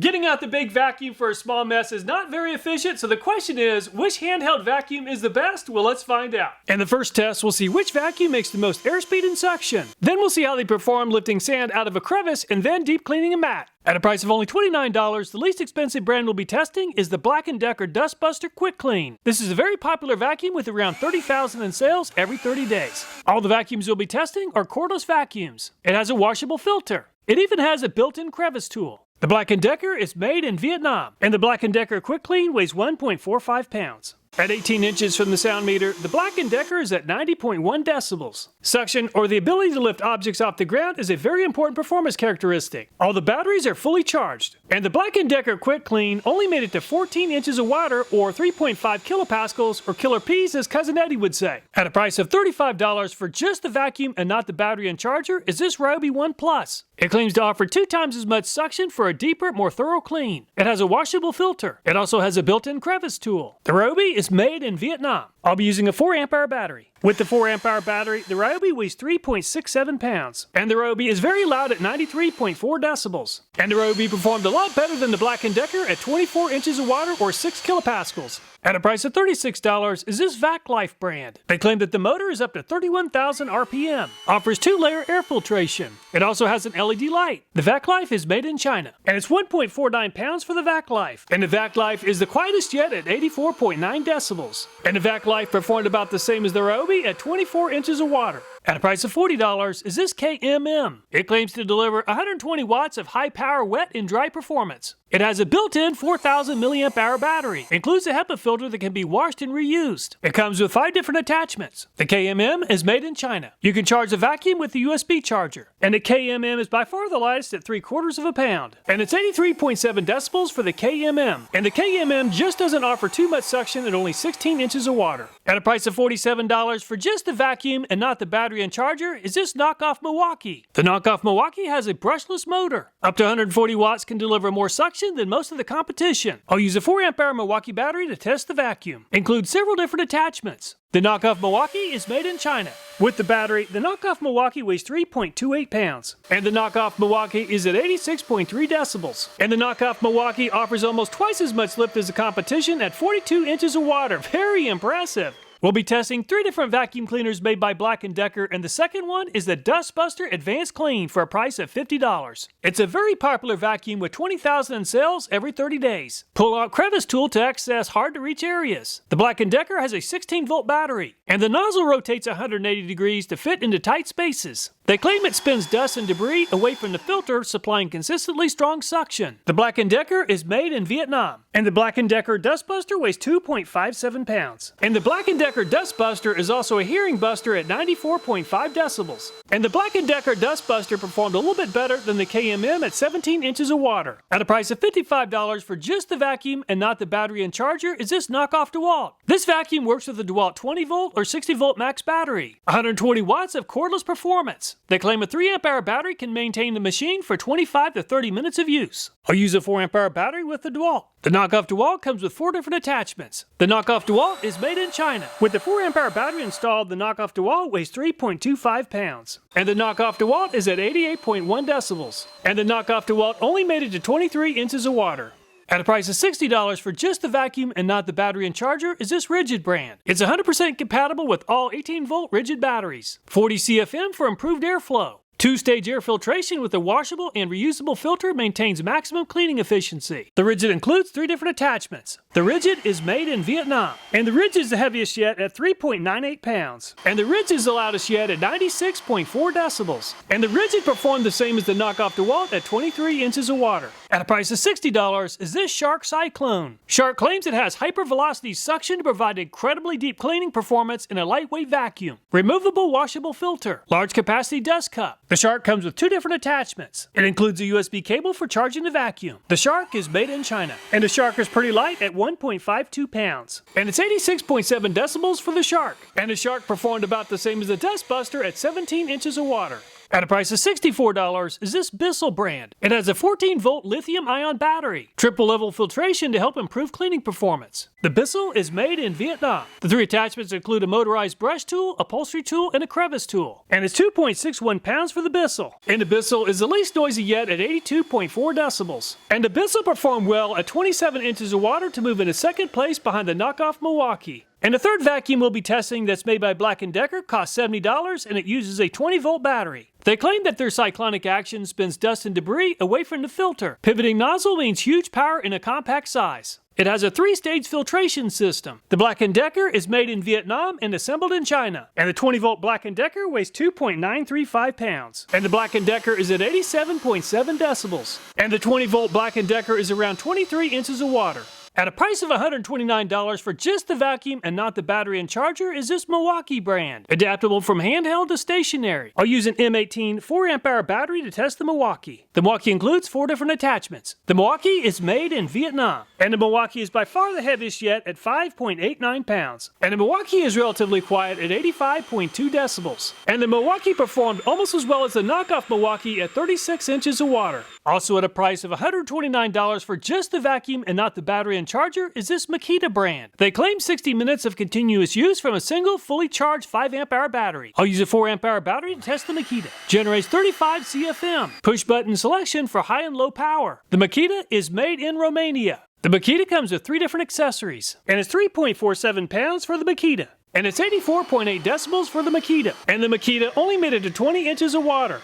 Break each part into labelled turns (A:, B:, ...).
A: Getting out the big vacuum for a small mess is not very efficient, so the question is, which handheld vacuum is the best? Well, let's find out. In the first test, we'll see which vacuum makes the most airspeed and suction. Then we'll see how they perform lifting sand out of a crevice and then deep cleaning a mat. At a price of only $29, the least expensive brand we'll be testing is the Black+Decker Dustbuster Quick Clean. This is a very popular vacuum with around 30,000 in sales every 30 days. All the vacuums we'll be testing are cordless vacuums. It has a washable filter. It even has a built-in crevice tool. The Black+Decker is made in Vietnam, and the Black+Decker Quick Clean weighs 1.45 pounds. At 18 inches from the sound meter, the Black+Decker is at 90.1 decibels. Suction, or the ability to lift objects off the ground, is a very important performance characteristic. All the batteries are fully charged, and the Black+Decker Quick Clean only made it to 14 inches of water, or 3.5 kilopascals, or killer P's as Cousin Eddie would say. At a price of $35 for just the vacuum and not the battery and charger is this Ryobi 1 Plus. It claims to offer 2 times as much suction for a deeper, more thorough clean. It has a washable filter. It also has a built-in crevice tool. The Ryobi is made in Vietnam. I'll be using a 4 amp hour battery. With the 4 amp hour battery, the Ryobi weighs 3.67 pounds. And the Ryobi is very loud at 93.4 decibels. And the Ryobi performed a lot better than the Black+Decker at 24 inches of water or 6 kilopascals. At a price of $36 is this VacLife brand. They claim that the motor is up to 31,000 RPM, offers 2-layer air filtration. It also has an LED light. The VacLife is made in China, and it's 1.49 pounds for the VacLife. And the VacLife is the quietest yet at 84.9 decibels. And the VacLife performed about the same as the Ryobi at 24 inches of water. At a price of $40 is this KMM. It claims to deliver 120 watts of high-power wet and dry performance. It has a built-in 4,000 milliamp hour battery. Includes a HEPA filter that can be washed and reused. It comes with 5 different attachments. The KMM is made in China. You can charge a vacuum with the USB charger. And the KMM is by far the lightest at 3/4 of a pound. And it's 83.7 decibels for the KMM. And the KMM just doesn't offer too much suction at only 16 inches of water. At a price of $47 for just the vacuum and not the battery and charger is this Knockoff Milwaukee. The Knockoff Milwaukee has a brushless motor. Up to 140 watts can deliver more suction than most of the competition. I'll use a 4 amp hour Milwaukee battery to test the vacuum. Includes several different attachments. The Knockoff Milwaukee is made in China. With the battery, the Knockoff Milwaukee weighs 3.28 pounds. And the Knockoff Milwaukee is at 86.3 decibels. And the Knockoff Milwaukee offers almost twice as much lift as the competition at 42 inches of water. Very impressive. We'll be testing 3 different vacuum cleaners made by Black+Decker, and the second one is the Dustbuster Advanced Clean for a price of $50. It's a very popular vacuum with 20,000 in sales every 30 days. Pull-out crevice tool to access hard-to-reach areas. The Black+Decker has a 16-volt battery, and the nozzle rotates 180 degrees to fit into tight spaces. They claim it spins dust and debris away from the filter, supplying consistently strong suction. The Black+Decker is made in Vietnam, and the Black+Decker Dustbuster weighs 2.57 pounds. And the Black+Decker Dustbuster is also a hearing buster at 94.5 decibels. And the Black+Decker Dustbuster performed a little bit better than the KMM at 17 inches of water. At a price of $55 for just the vacuum and not the battery and charger is this Knockoff DeWalt. This vacuum works with the DeWalt 20-volt or 60-volt max battery. 120 watts of cordless performance. They claim a 3 amp hour battery can maintain the machine for 25 to 30 minutes of use. I'll use a 4 amp hour battery with the DeWalt. The Knockoff DeWalt comes with 4 different attachments. The Knockoff DeWalt is made in China. With the 4 amp hour battery installed, the Knockoff DeWalt weighs 3.25 pounds. And the Knockoff DeWalt is at 88.1 decibels. And the Knockoff DeWalt only made it to 23 inches of water. At a price of $60 for just the vacuum and not the battery and charger is this Ridgid brand. It's 100% compatible with all 18-volt Ridgid batteries. 40 CFM for improved airflow. 2-stage air filtration with a washable and reusable filter maintains maximum cleaning efficiency. The Ridgid includes 3 different attachments. The Ridgid is made in Vietnam, and the Ridgid is the heaviest yet at 3.98 pounds. And the Ridgid is the loudest yet at 96.4 decibels. And the Ridgid performed the same as the Knockoff DeWalt at 23 inches of water. At a price of $60 is this Shark Cyclone. Shark claims it has hypervelocity suction to provide incredibly deep cleaning performance in a lightweight vacuum. Removable washable filter. Large capacity dust cup. The Shark comes with 2 different attachments. It includes a USB cable for charging the vacuum. The Shark is made in China. And the Shark is pretty light at 1.52 pounds. And it's 86.7 decibels for the Shark. And the Shark performed about the same as the Dustbuster at 17 inches of water. At a price of $64 is this Bissell brand. It has a 14-volt lithium-ion battery, triple-level filtration to help improve cleaning performance. The Bissell is made in Vietnam. The 3 attachments include a motorized brush tool, upholstery tool, and a crevice tool. And it's 2.61 pounds for the Bissell. And the Bissell is the least noisy yet at 82.4 decibels. And the Bissell performed well at 27 inches of water to move into second place behind the Knockoff Milwaukee. And the third vacuum we'll be testing that's made by Black+Decker costs $70 and it uses a 20-volt battery. They claim that their cyclonic action spins dust and debris away from the filter. Pivoting nozzle means huge power in a compact size. It has a 3-stage filtration system. The Black+Decker is made in Vietnam and assembled in China. And the 20-volt Black+Decker weighs 2.935 pounds. And the Black+Decker is at 87.7 decibels. And the 20-volt Black+Decker is around 23 inches of water. At a price of $129 for just the vacuum and not the battery and charger is this Milwaukee brand. Adaptable from handheld to stationary. I'll use an M18 4Ah battery to test the Milwaukee. The Milwaukee includes 4 different attachments. The Milwaukee is made in Vietnam. And the Milwaukee is by far the heaviest yet at 5.89 pounds. And the Milwaukee is relatively quiet at 85.2 decibels. And the Milwaukee performed almost as well as the Knockoff Milwaukee at 36 inches of water. Also at a price of $129 for just the vacuum and not the battery and charger is this Makita brand. They claim 60 minutes of continuous use from a single fully charged 5Ah battery. I'll use a 4Ah battery to test the Makita. Generates 35 CFM. Push button selection for high and low power. The Makita is made in Romania. The Makita comes with 3 different accessories. And it's 3.47 pounds for the Makita. And it's 84.8 decibels for the Makita. And the Makita only made it to 20 inches of water.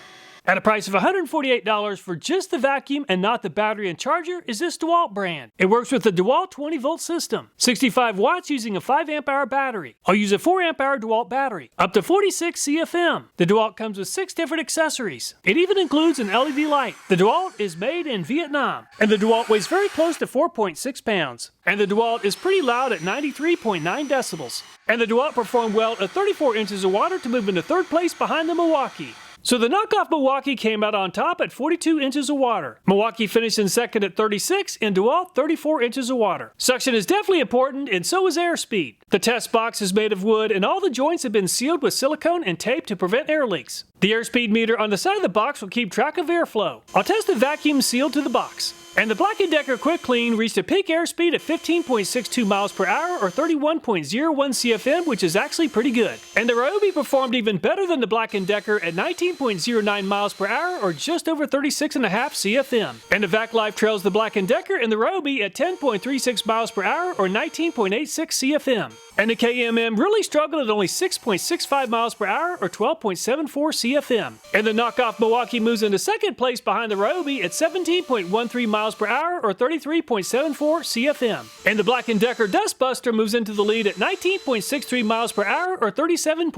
A: At a price of $148 for just the vacuum and not the battery and charger is this DeWalt brand. It works with the DeWalt 20-volt system. 65 watts using a 5Ah battery. I'll use a 4Ah DeWalt battery. Up to 46 CFM. The DeWalt comes with 6 different accessories. It even includes an LED light. The DeWalt is made in Vietnam. And the DeWalt weighs very close to 4.6 pounds. And the DeWalt is pretty loud at 93.9 decibels. And the DeWalt performed well at 34 inches of water to move into third place behind the Milwaukee. So the Knockoff Milwaukee came out on top at 42 inches of water. Milwaukee finished in second at 36 and DeWalt 34 inches of water. Suction is definitely important and so is airspeed. The test box is made of wood and all the joints have been sealed with silicone and tape to prevent air leaks. The airspeed meter on the side of the box will keep track of airflow. I'll test the vacuum sealed to the box. And the Black+Decker Quick Clean reached a peak airspeed of 15.62 miles per hour or 31.01 CFM, which is actually pretty good. And the Ryobi performed even better than the Black+Decker at 19.09 miles per hour or just over 36.5 CFM. And the VacLife trails the Black+Decker and the Ryobi at 10.36 miles per hour or 19.86 CFM. And the KMM really struggled at only 6.65 miles per hour or 12.74 CFM. And the Knockoff Milwaukee moves into second place behind the Ryobi at 17.13 miles per hour or 33.74 CFM. And the Black+Decker dustbuster moves into the lead at 19.63 miles per hour or 37.27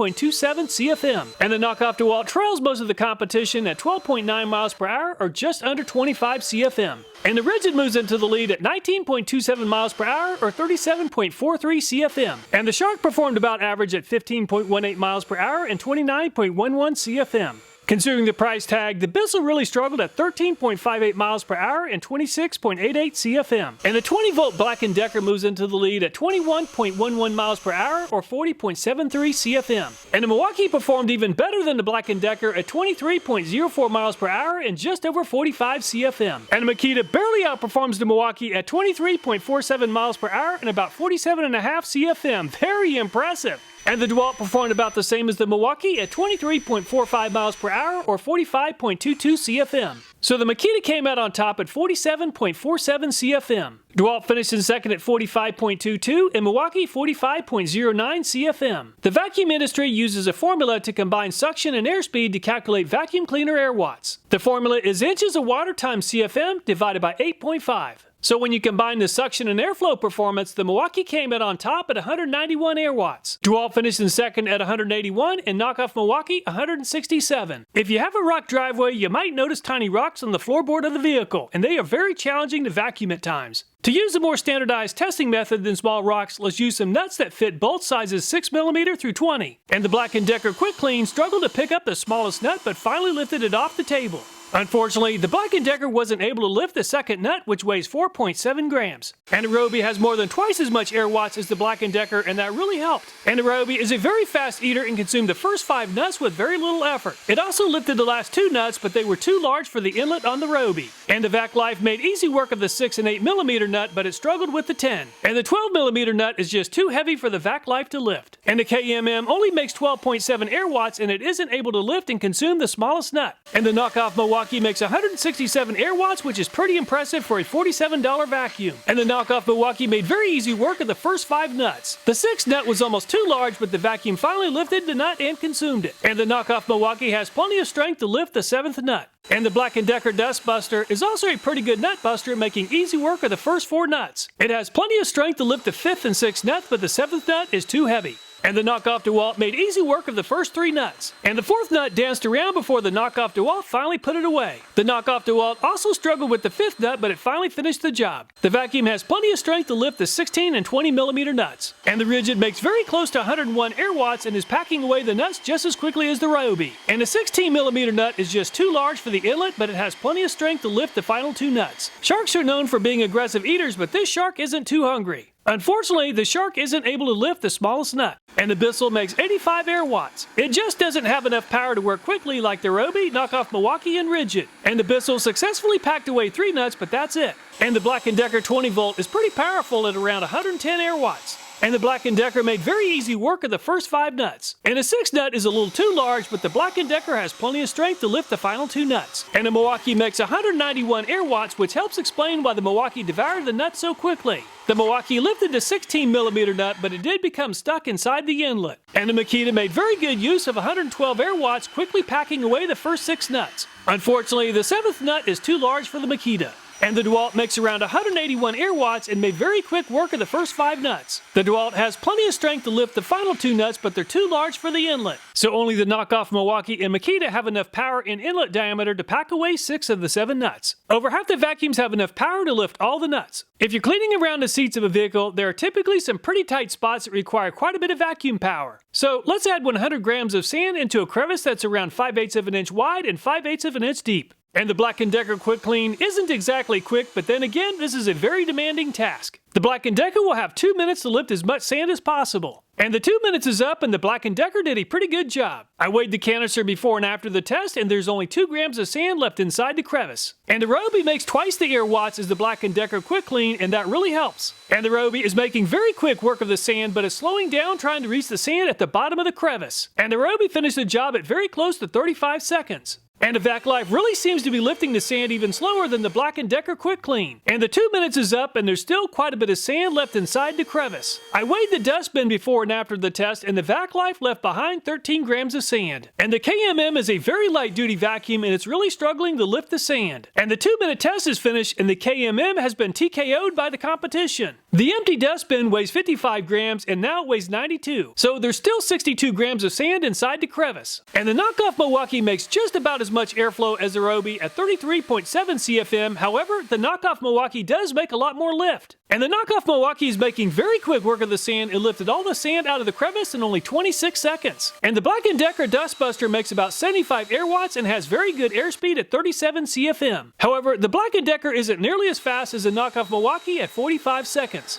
A: CFM. And the Knockoff DeWalt trails most of the competition at 12.9 miles per hour or just under 25 CFM. And the Ridgid moves into the lead at 19.27 miles per hour or 37.43 CFM. And the Shark performed about average at 15.18 miles per hour and 29.11 CFM. Considering the price tag, the Bissell really struggled at 13.58 miles per hour and 26.88 CFM. And the 20-volt Black+Decker moves into the lead at 21.11 miles per hour or 40.73 CFM. And the Milwaukee performed even better than the Black+Decker at 23.04 miles per hour and just over 45 CFM. And the Makita barely outperforms the Milwaukee at 23.47 miles per hour and about 47.5 CFM. Very impressive. And the DeWalt performed about the same as the Milwaukee at 23.45 miles per hour or 45.22 CFM. So the Makita came out on top at 47.47 CFM. DeWalt finished in second at 45.22 and Milwaukee 45.09 CFM. The vacuum industry uses a formula to combine suction and airspeed to calculate vacuum cleaner air watts. The formula is inches of water times CFM divided by 8.5. So when you combine the suction and airflow performance, the Milwaukee came out on top at 191 air watts. DeWalt finished in second at 181 and Knockoff Milwaukee 167. If you have a rock driveway, you might notice tiny rocks on the floorboard of the vehicle, and they are very challenging to vacuum at times. To use a more standardized testing method than small rocks, let's use some nuts that fit both sizes 6mm through 20. And the Black+Decker Quick Clean struggled to pick up the smallest nut but finally lifted it off the table. Unfortunately, the Black+Decker wasn't able to lift the second nut, which weighs 4.7 grams. And the Ryobi has more than twice as much air watts as the Black+Decker, and that really helped. And the Ryobi is a very fast eater and consumed the first 5 nuts with very little effort. It also lifted the last 2 nuts, but they were too large for the inlet on the Ryobi. And the VacLife made easy work of the 6 and 8mm nut, but it struggled with the 10. And the 12mm nut is just too heavy for the VacLife to lift. And the KMM only makes 12.7 air watts, and it isn't able to lift and consume the smallest nut. And the Knockoff Milwaukee makes 167 air watts, which is pretty impressive for a $47 vacuum. And the Knockoff Milwaukee made very easy work of the first 5 nuts. The 6th nut was almost too large, but the vacuum finally lifted the nut and consumed it. And the Knockoff Milwaukee has plenty of strength to lift the 7th nut. And the Black+Decker dustbuster is also a pretty good nut buster, making easy work of the first 4 nuts. It has plenty of strength to lift the 5th and 6th nuts, but the 7th nut is too heavy. And the Knockoff DeWalt made easy work of the first 3 nuts. And the 4th nut danced around before the Knockoff DeWalt finally put it away. The Knockoff DeWalt also struggled with the 5th nut, but it finally finished the job. The vacuum has plenty of strength to lift the 16 and 20mm nuts. And the Ridgid makes very close to 101 air watts and is packing away the nuts just as quickly as the Ryobi. And the 16mm nut is just too large for the inlet, but it has plenty of strength to lift the final 2 nuts. Sharks are known for being aggressive eaters, but this shark isn't too hungry. Unfortunately, the shark isn't able to lift the smallest nut, and the Bissell makes 85 air watts. It just doesn't have enough power to work quickly like the Ryobi, Knockoff Milwaukee, and Ridgid. And the Bissell successfully packed away 3 nuts, but that's it. And the Black+Decker 20 volt is pretty powerful at around 110 air watts. And the Black+Decker made very easy work of the first 5 nuts. And the 6th nut is a little too large, but the Black+Decker has plenty of strength to lift the final 2 nuts. And the Milwaukee makes 191 air watts, which helps explain why the Milwaukee devoured the nuts so quickly. The Milwaukee lifted the 16mm nut, but it did become stuck inside the inlet. And the Makita made very good use of 112 air watts, quickly packing away the first 6 nuts. Unfortunately, the 7th nut is too large for the Makita. And the DeWalt makes around 181 air watts and made very quick work of the first 5 nuts. The DeWalt has plenty of strength to lift the final 2 nuts, but they're too large for the inlet. So only the Knockoff Milwaukee and Makita have enough power in inlet diameter to pack away 6 of the 7 nuts. Over half the vacuums have enough power to lift all the nuts. If you're cleaning around the seats of a vehicle, there are typically some pretty tight spots that require quite a bit of vacuum power. So let's add 100 grams of sand into a crevice that's around 5/8 of an inch wide and 5/8 of an inch deep. And the Black+Decker Quick Clean isn't exactly quick, but then again, this is a very demanding task. The Black+Decker will have 2 minutes to lift as much sand as possible. And the 2 minutes is up, and the Black+Decker did a pretty good job. I weighed the canister before and after the test, and there's only 2 grams of sand left inside the crevice. And the Ryobi makes twice the air watts as the Black+Decker Quick Clean, and that really helps. And the Ryobi is making very quick work of the sand, but is slowing down trying to reach the sand at the bottom of the crevice. And the Ryobi finished the job at very close to 35 seconds. And the VacLife really seems to be lifting the sand even slower than the Black+Decker Quick Clean. And the 2 minutes is up, and there's still quite a bit of sand left inside the crevice. I weighed the dust bin before and after the test, and the VacLife left behind 13 grams of sand. And the KMM is a very light-duty vacuum, and it's really struggling to lift the sand. And the 2-minute test is finished, and the KMM has been TKO'd by the competition. The empty dust bin weighs 55 grams, and now it weighs 92. So there's still 62 grams of sand inside the crevice. And the Knockoff Milwaukee makes just about as much airflow as the Ryobi at 33.7 CFM. However, the Knockoff Milwaukee does make a lot more lift. And the Knockoff Milwaukee is making very quick work of the sand and lifted all the sand out of the crevice in only 26 seconds. And the Black+Decker dustbuster makes about 75 air watts and has very good airspeed at 37 CFM. However, the Black+Decker isn't nearly as fast as the Knockoff Milwaukee at 45 seconds.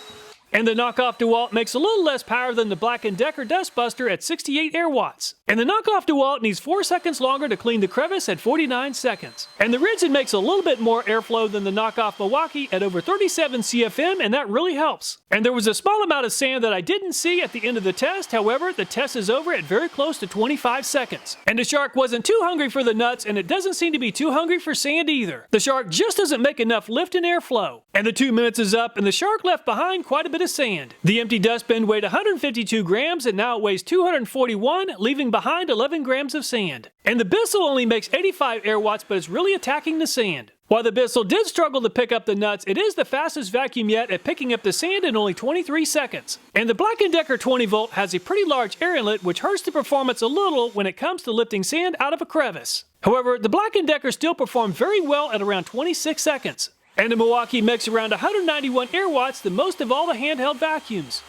A: And the Knockoff DeWalt makes a little less power than the Black+Decker dustbuster at 68 air watts. And the Knockoff DeWalt needs 4 seconds longer to clean the crevice at 49 seconds. And the Ridgid makes a little bit more airflow than the Knockoff Milwaukee at over 37 CFM, and that really helps. And there was a small amount of sand that I didn't see at the end of the test. However, the test is over at very close to 25 seconds. And the shark wasn't too hungry for the nuts, and it doesn't seem to be too hungry for sand either. The shark just doesn't make enough lift and airflow. And the 2 minutes is up, and the shark left behind quite a bit of sand. The empty dustbin weighed 152 grams, and now it weighs 241, leaving behind 11 grams of sand. And the Bissell only makes 85 air watts, but it's really attacking the sand. While the Bissell did struggle to pick up the nuts, it is the fastest vacuum yet at picking up the sand in only 23 seconds. And the Black+Decker 20 volt has a pretty large air inlet, which hurts the performance a little when it comes to lifting sand out of a crevice. However, the Black+Decker still performed very well at around 26 seconds. And the Milwaukee makes around 191 air watts, the most of all the handheld vacuums.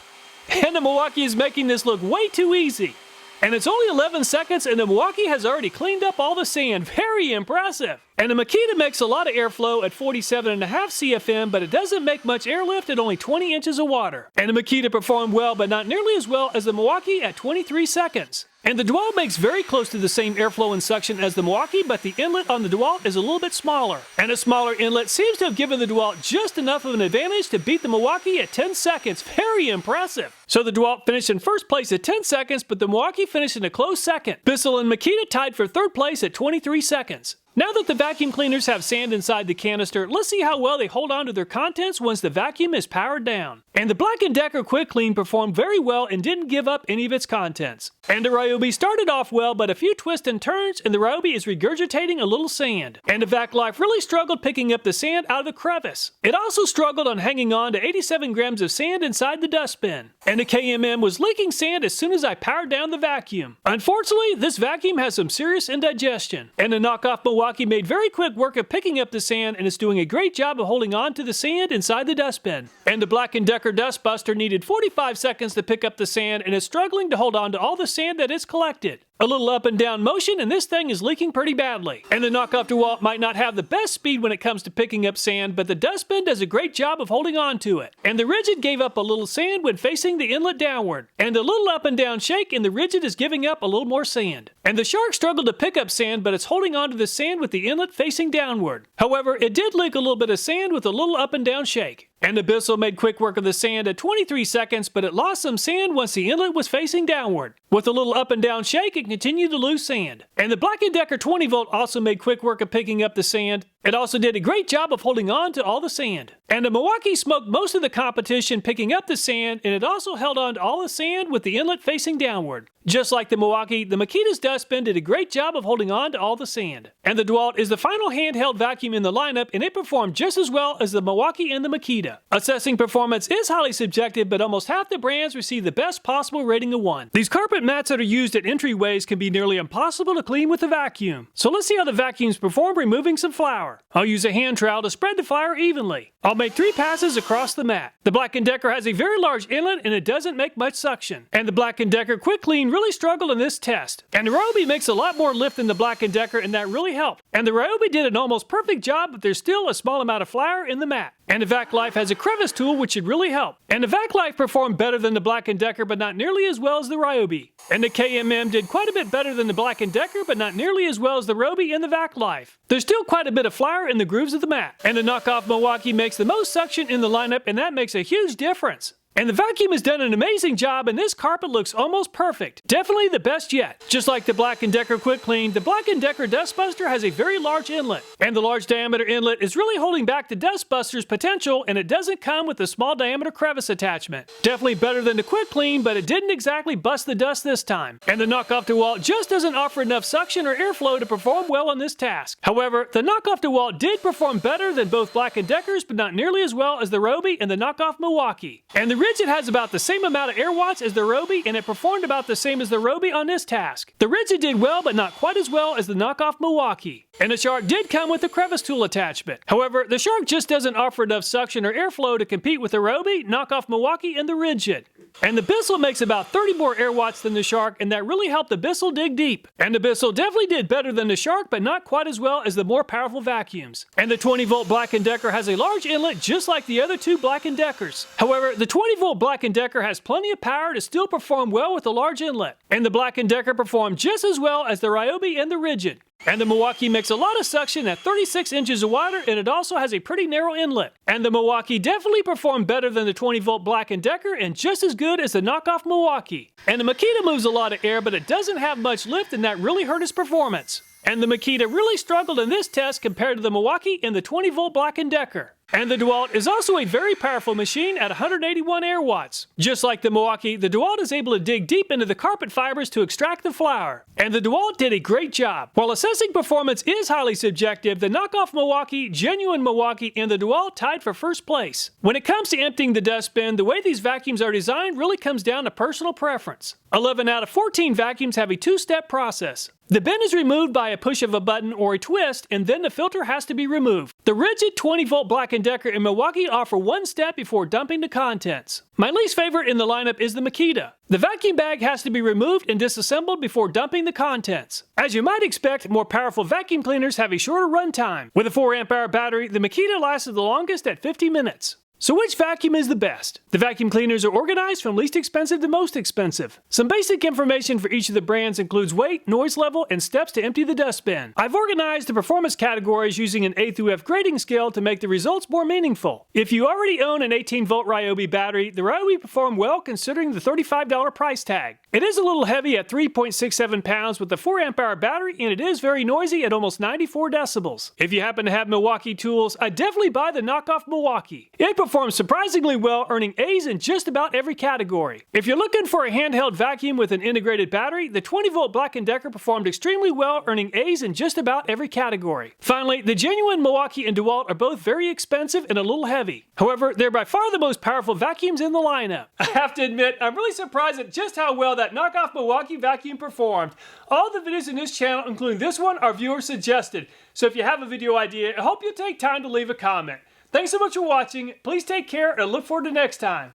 A: And the Milwaukee is making this look way too easy. And it's only 11 seconds, and the Milwaukee has already cleaned up all the sand. Very impressive. And the Makita makes a lot of airflow at 47.5 CFM, but it doesn't make much airlift at only 20 inches of water. And the Makita performed well, but not nearly as well as the Milwaukee at 23 seconds. And the DeWalt makes very close to the same airflow and suction as the Milwaukee, but the inlet on the DeWalt is a little bit smaller. And a smaller inlet seems to have given the DeWalt just enough of an advantage to beat the Milwaukee at 10 seconds. Very impressive. So the DeWalt finished in first place at 10 seconds, but the Milwaukee finished in a close second. Bissell and Makita tied for third place at 23 seconds. Now that the vacuum cleaners have sand inside the canister, let's see how well they hold on to their contents once the vacuum is powered down. And the Black+Decker Quick Clean performed very well and didn't give up any of its contents. And the Ryobi started off well, but a few twists and turns and the Ryobi is regurgitating a little sand. And the VacLife really struggled picking up the sand out of the crevice. It also struggled on hanging on to 87 grams of sand inside the dustbin. And the KMM was leaking sand as soon as I powered down the vacuum. Unfortunately, this vacuum has some serious indigestion. And the Knockoff Milwaukee made very quick work of picking up the sand and is doing a great job of holding on to the sand inside the dustbin. And the Black+Decker dustbuster needed 45 seconds to pick up the sand and is struggling to hold on to all the sand that it's collected. A little up and down motion and this thing is leaking pretty badly. And the Knockoff DeWalt might not have the best speed when it comes to picking up sand, but the dustbin does a great job of holding on to it. And the Ridgid gave up a little sand when facing the inlet downward. And a little up and down shake and the Ridgid is giving up a little more sand. And the Shark struggled to pick up sand, but it's holding on to the sand with the inlet facing downward. However, it did leak a little bit of sand with a little up and down shake. And the Bissell made quick work of the sand at 23 seconds, but it lost some sand once the inlet was facing downward. With a little up and down shake, it continued to lose sand. And the Black+Decker 20 volt also made quick work of picking up the sand. It also did a great job of holding on to all the sand. And the Milwaukee smoked most of the competition picking up the sand, and it also held on to all the sand with the inlet facing downward. Just like the Milwaukee, the Makita's dustbin did a great job of holding on to all the sand. And the DeWalt is the final handheld vacuum in the lineup, and it performed just as well as the Milwaukee and the Makita. Assessing performance is highly subjective, but almost half the brands receive the best possible rating of 1. These carpet mats that are used at entryways can be nearly impossible to clean with a vacuum. So let's see how the vacuums perform removing some flour. I'll use a hand trowel to spread the flour evenly. I'll make 3 passes across the mat. The Black+Decker has a very large inlet and it doesn't make much suction. And the Black+Decker Quick Clean really struggled in this test. And the Ryobi makes a lot more lift than the Black+Decker and that really helped. And the Ryobi did an almost perfect job, but there's still a small amount of flour in the mat. And the VacLife has a crevice tool which should really help. And the VacLife performed better than the Black+Decker, but not nearly as well as the Ryobi. And the KMM did quite a bit better than the Black+Decker, but not nearly as well as the Ryobi and the VacLife. There's still quite a bit of flour in the grooves of the mat. And the Knockoff Milwaukee makes the most suction in the lineup, and that makes a huge difference. And the vacuum has done an amazing job, and this carpet looks almost perfect. Definitely the best yet. Just like the Black+Decker Quick Clean, the Black+Decker Dustbuster has a very large inlet. And the large diameter inlet is really holding back the Dustbuster's potential, and it doesn't come with a small diameter crevice attachment. Definitely better than the Quick Clean, but it didn't exactly bust the dust this time. And the Knockoff DeWalt just doesn't offer enough suction or airflow to perform well on this task. However, the Knockoff DeWalt did perform better than both Black+Deckers, but not nearly as well as the Ryobi and the Knockoff Milwaukee. And the Ridgid has about the same amount of air watts as the Ryobi, and it performed about the same as the Ryobi on this task. The Ridgid did well, but not quite as well as the Knockoff Milwaukee. And the Shark did come with a crevice tool attachment. However, the Shark just doesn't offer enough suction or airflow to compete with the Ryobi, Knockoff Milwaukee, and the Ridgid. And the Bissell makes about 30 more air watts than the Shark, and that really helped the Bissell dig deep. And the Bissell definitely did better than the Shark, but not quite as well as the more powerful vacuums. And the 20 volt Black+Decker has a large inlet just like the other 2 Black+Deckers. However, the 20 volt Black+Decker has plenty of power to still perform well with a large inlet. And the Black+Decker performed just as well as the Ryobi and the Ridgid. And the Milwaukee makes a lot of suction at 36 inches of water, and it also has a pretty narrow inlet. And the Milwaukee definitely performed better than the 20 volt Black+Decker and just as good as the Knockoff Milwaukee. And the Makita moves a lot of air, but it doesn't have much lift, and that really hurt its performance. And the Makita really struggled in this test compared to the Milwaukee and the 20 volt Black+Decker. And the DeWalt is also a very powerful machine at 181 air watts. Just like the Milwaukee, the DeWalt is able to dig deep into the carpet fibers to extract the flour. And the DeWalt did a great job. While assessing performance is highly subjective, the Knockoff Milwaukee, Genuine Milwaukee, and the DeWalt tied for first place. When it comes to emptying the dustbin, the way these vacuums are designed really comes down to personal preference. 11 out of 14 vacuums have a 2-step process. The bin is removed by a push of a button or a twist, and then the filter has to be removed. The Ridgid 20-volt Black+Decker and Milwaukee offer one step before dumping the contents. My least favorite in the lineup is the Makita. The vacuum bag has to be removed and disassembled before dumping the contents. As you might expect, more powerful vacuum cleaners have a shorter run time. With a 4 amp-hour battery, the Makita lasted the longest at 50 minutes. So which vacuum is the best? The vacuum cleaners are organized from least expensive to most expensive. Some basic information for each of the brands includes weight, noise level, and steps to empty the dustbin. I've organized the performance categories using an A through F grading scale to make the results more meaningful. If you already own an 18-volt Ryobi battery, the Ryobi performed well considering the $35 price tag. It is a little heavy at 3.67 pounds with a 4 amp-hour battery, and it is very noisy at almost 94 decibels. If you happen to have Milwaukee tools, I'd definitely buy the Knockoff Milwaukee. It performs surprisingly well, earning A's in just about every category. If you're looking for a handheld vacuum with an integrated battery, the 20-volt Black+Decker performed extremely well, earning A's in just about every category. Finally, the genuine Milwaukee and DeWalt are both very expensive and a little heavy. However, they're by far the most powerful vacuums in the lineup. I have to admit, I'm really surprised at just how well that Knockoff Milwaukee vacuum performed. All the videos in this channel, including this one, are viewer suggested. So if you have a video idea, I hope you'll take time to leave a comment. Thanks so much for watching. Please take care and I look forward to next time.